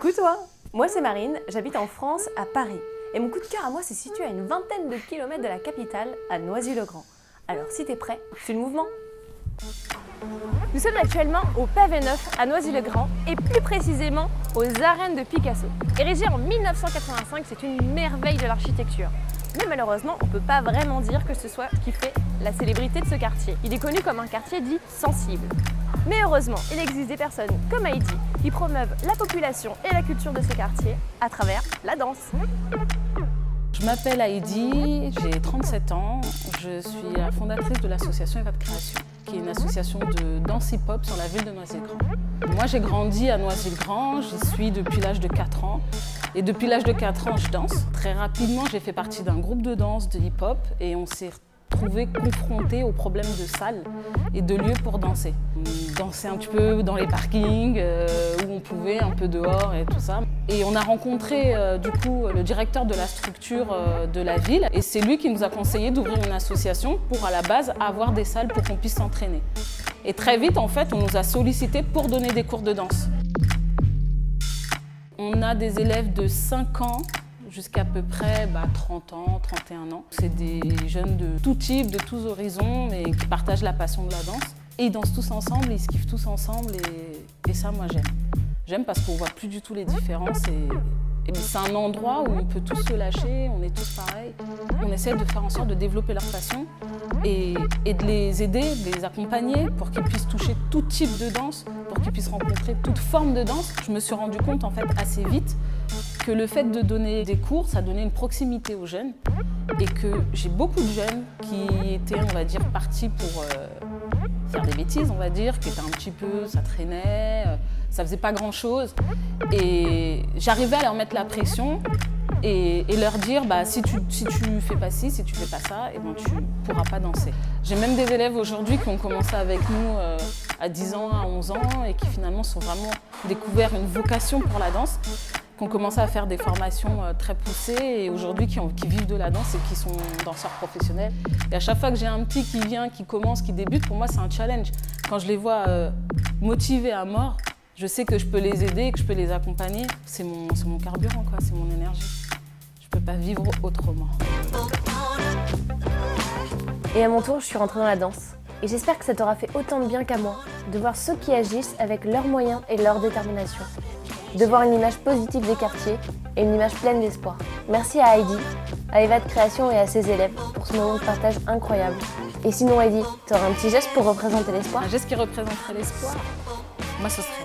Coucou toi! Moi c'est Marine, j'habite en France, à Paris. Et mon coup de cœur à moi se situe à une vingtaine de kilomètres de la capitale, à Noisy-le-Grand. Alors si t'es prêt, suis le mouvement! Nous sommes actuellement au Pavé Neuf à Noisy-le-Grand et plus précisément aux arènes de Picasso. Érigé en 1985, c'est une merveille de l'architecture. Mais malheureusement, on ne peut pas vraiment dire que ce soit ce qui fait la célébrité de ce quartier. Il est connu comme un quartier dit sensible. Mais heureusement, il existe des personnes comme Heidi qui promeuvent la population et la culture de ce quartier à travers la danse. Je m'appelle Heidi, j'ai 37 ans, je suis la fondatrice de l'association Eva de Création, qui est une association de danse hip-hop sur la ville de Noisy-le-Grand. Moi j'ai grandi à Noisy-le-Grand, j'y suis depuis l'âge de 4 ans. Et depuis l'âge de 4 ans, je danse. Très rapidement, j'ai fait partie d'un groupe de danse de hip-hop et on s'est retrouvés confrontés aux problèmes de salles et de lieux pour danser. On dansait un petit peu dans les parkings, où on pouvait, un peu dehors et tout ça. Et on a rencontré du coup le directeur de la structure de la ville et c'est lui qui nous a conseillé d'ouvrir une association pour à la base avoir des salles pour qu'on puisse s'entraîner. Et très vite, en fait, on nous a sollicité pour donner des cours de danse. On a des élèves de 5 ans jusqu'à peu près 30 ans, 31 ans. C'est des jeunes de tout type, de tous horizons, mais qui partagent la passion de la danse. Et ils dansent tous ensemble, ils se kiffent tous ensemble et ça, moi, j'aime. J'aime parce qu'on voit plus du tout les différences et c'est un endroit où on peut tous se lâcher, on est tous pareils. On essaie de faire en sorte de développer leur passion et de les aider, de les accompagner pour qu'ils puissent toucher tout type de danse, pour qu'ils puissent rencontrer toute forme de danse. Je me suis rendu compte en fait assez vite que le fait de donner des cours, ça donnait une proximité aux jeunes et que j'ai beaucoup de jeunes qui étaient, on va dire, partis pour faire des bêtises, on va dire, qui étaient un petit peu, ça traînait, ça faisait pas grand chose et j'arrivais à leur mettre la pression et leur dire si tu fais pas ci, si tu fais pas ça, et tu pourras pas danser. J'ai même des élèves aujourd'hui qui ont commencé avec nous à 10 ans, à 11 ans et qui finalement sont vraiment découvert une vocation pour la danse, qui ont commencé à faire des formations très poussées et aujourd'hui qui vivent de la danse et qui sont danseurs professionnels. Et à chaque fois que j'ai un petit qui vient, qui commence, qui débute, pour moi c'est un challenge. Quand je les vois motivés à mort, je sais que je peux les aider, que je peux les accompagner. C'est mon carburant, quoi, c'est mon énergie. Je peux pas vivre autrement. Et à mon tour, je suis rentrée dans la danse. Et j'espère que ça t'aura fait autant de bien qu'à moi, de voir ceux qui agissent avec leurs moyens et leur détermination. De voir une image positive des quartiers et une image pleine d'espoir. Merci à Heidi, à Eva de Création et à ses élèves pour ce moment de partage incroyable. Et sinon Heidi, t'auras un petit geste pour représenter l'espoir? Un geste qui représenterait l'espoir? Moi ce serait